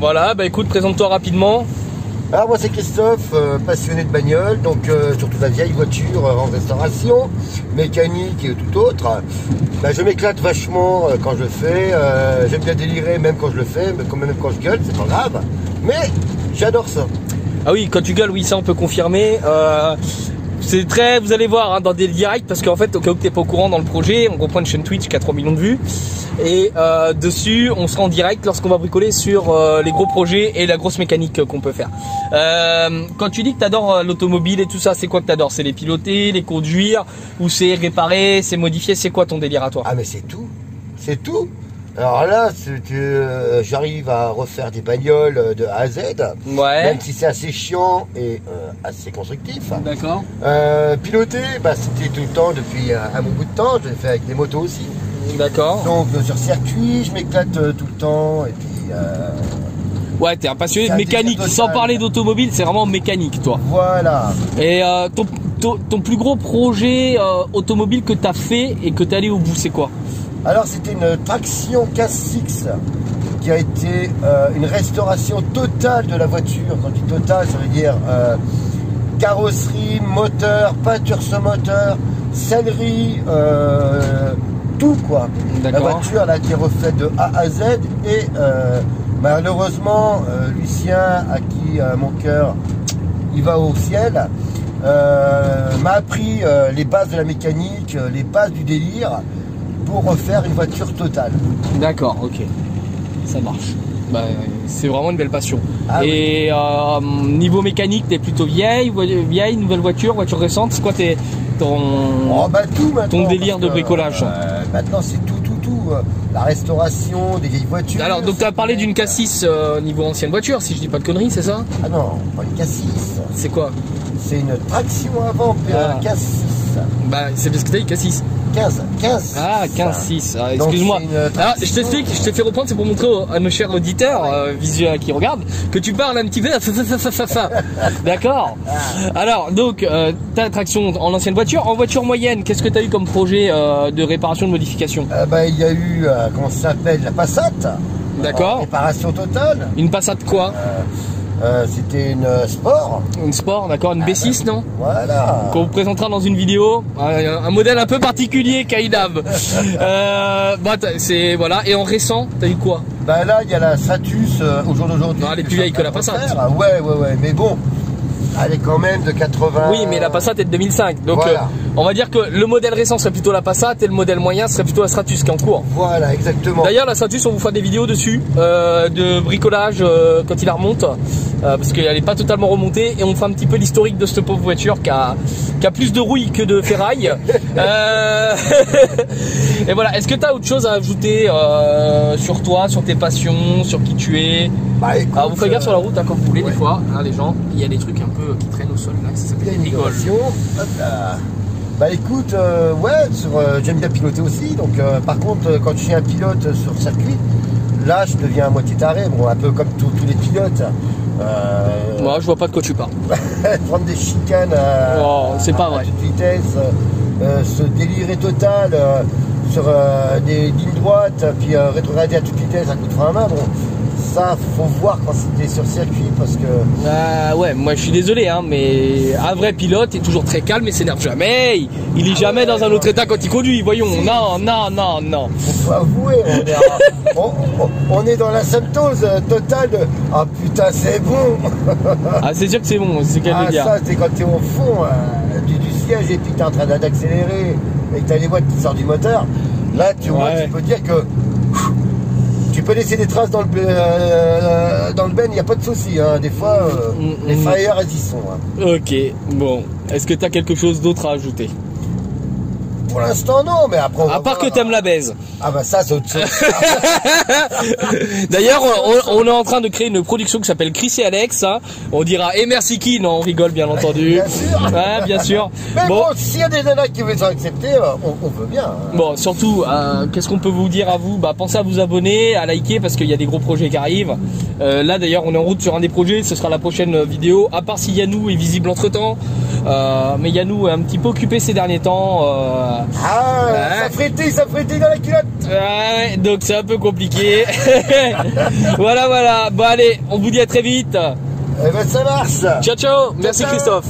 Voilà, bah écoute, présente-toi rapidement. Alors moi c'est Christophe, passionné de bagnole, donc surtout de la vieille voiture en restauration, mécanique et tout autre. Bah, je m'éclate vachement quand je le fais, j'aime bien délirer même quand je le fais, même quand je gueule, c'est pas grave, mais j'adore ça. Ah oui, quand tu gueules, oui, ça on peut confirmer. C'est très, vous allez voir hein, dans des directs, parce qu'en fait, au cas où tu n'es pas au courant dans le projet, on reprend une chaîne Twitch qui a 3 millions de vues. Et dessus, on sera en direct lorsqu'on va bricoler sur les gros projets et la grosse mécanique qu'on peut faire. Quand tu dis que tu adores l'automobile et tout ça, c'est quoi que tu adores? C'est les piloter, les conduire, ou c'est réparer, c'est modifier? C'est quoi ton délire à toi? Ah mais c'est tout, c'est tout. Alors là, j'arrive à refaire des bagnoles de A à Z, ouais. Même si c'est assez chiant et assez constructif. D'accord. Piloter, bah, c'était tout le temps depuis un bon bout de temps, je l'ai fait avec des motos aussi. D'accord. Donc sur circuit, je m'éclate tout le temps et puis... ouais, t'es un passionné de mécanique, sans parler d'automobile, c'est vraiment mécanique toi. Voilà. Et ton plus gros projet automobile que t'as fait et que t'es allé au bout, c'est quoi? Alors c'était une traction 4-6 qui a été une restauration totale de la voiture. Quand je dis totale, ça veut dire carrosserie, moteur, peinture sur moteur, sellerie, tout quoi. La voiture elle a été refaite de A à Z et malheureusement Lucien, à qui mon cœur il va au ciel, m'a appris les bases de la mécanique, les bases du délire, pour refaire une voiture totale. D'accord, ok, ça marche. Bah, c'est vraiment une belle passion. Ah, et oui. Niveau mécanique, t'es plutôt vieille, nouvelle voiture, voiture récente, c'est quoi ton délire de bricolage? Maintenant c'est tout. La restauration des vieilles voitures. Alors donc tu as parlé d'une K6 niveau ancienne voiture, si je dis pas de conneries, c'est ça? Ah non, pas une K6. C'est quoi? C'est une traction avant K6. Bah c'est parce que t'as dit K6. 15. Ah, 15-6. Ah, excuse-moi. Ah, je t'explique, je te fais reprendre, c'est pour montrer à nos chers auditeurs visuels qui regardent que tu parles un petit peu. D'accord. Alors, donc, t'as la traction en ancienne voiture. En voiture moyenne, qu'est-ce que tu as eu comme projet de réparation, de modification? Bah, il y a eu, comment ça s'appelle, la Passat. D'accord. Réparation totale. Une Passat quoi? C'était une Sport. Une Sport, d'accord, une B6, non? Voilà. Qu'on vous présentera dans une vidéo. Un modèle un peu particulier, Kaidab. Bah, c'est voilà. Et en récent, t'as eu quoi? Bah là, il y a la Stratus au jour d'aujourd'hui. Non, elle est plus vieille que la Passat. Ouais. Mais bon, elle est quand même de 80. Oui, mais la Passat est de 2005. Donc, voilà. On va dire que le modèle récent serait plutôt la Passat et le modèle moyen serait plutôt la Stratus qui est en cours. Voilà, exactement. D'ailleurs, la Stratus, on vous fera des vidéos dessus, de bricolage quand il la remonte, parce qu'elle n'est pas totalement remontée, et on fera un petit peu l'historique de cette pauvre voiture qui a plus de rouille que de ferraille. Et voilà. Est-ce que tu as autre chose à ajouter sur toi, sur tes passions, sur qui tu es? Bah, écoute, alors, vous faites gaffe sur la route, hein, comme vous voulez, des fois, hein, les gens. Il y a des trucs un peu qui traînent au sol là, ça s'appelle des rigoles. Bah écoute, ouais, j'aime bien piloter aussi, donc par contre quand je suis un pilote sur circuit, là je deviens à moitié taré, bon, un peu comme tous les pilotes. Moi je vois pas de quoi tu parles. Prendre des chicanes c'est pas vrai. À toute vitesse, se délirer total sur des lignes droites, puis rétrograder à toute vitesse à coup de frein à main, bon. Ça, faut voir quand c'était sur circuit parce que... ouais, moi je suis désolé, hein, mais un vrai pilote est toujours très calme et s'énerve jamais. Il est jamais dans un autre état quand il conduit, voyons. Si. Non. Faut avouer, on est dans la symptose totale de « Ah putain, c'est bon !» Ah, c'est sûr que c'est bon, c'est qu'elle veut dire. Ça, c'est quand t'es au fond du siège et puis t'es en train d'accélérer et que t'as les boîtes qui sortent du moteur. Là, tu vois, tu peux dire que... Tu peux laisser des traces dans le ben, il n'y a pas de souci. Hein. Des fois, les fires, elles y sont. Hein. Ok, bon. Est-ce que tu as quelque chose d'autre à ajouter? Pour l'instant, non, mais après... À part que t'aimes la baise. Ah bah ça, c'est autre chose. D'ailleurs, on est en train de créer une production qui s'appelle Chris et Alex. Hein. On dira « Et merci qui ?» Non, on rigole, bien entendu. Bien sûr. Ouais, bien sûr. Mais bon, s'il y a des nanas qui veulent accepter, on veut bien. Hein. Bon, surtout, qu'est-ce qu'on peut vous dire à vous? Bah, pensez à vous abonner, à liker, parce qu'il y a des gros projets qui arrivent. Là, d'ailleurs, on est en route sur un des projets. Ce sera la prochaine vidéo, à part si Yannou est visible entre-temps. Mais Yannou est un petit peu occupé ces derniers temps. ça frétille dans la culotte. Ouais, donc c'est un peu compliqué. Voilà. Bon allez, on vous dit à très vite. Eh ben ça marche. Ciao. Merci Christophe.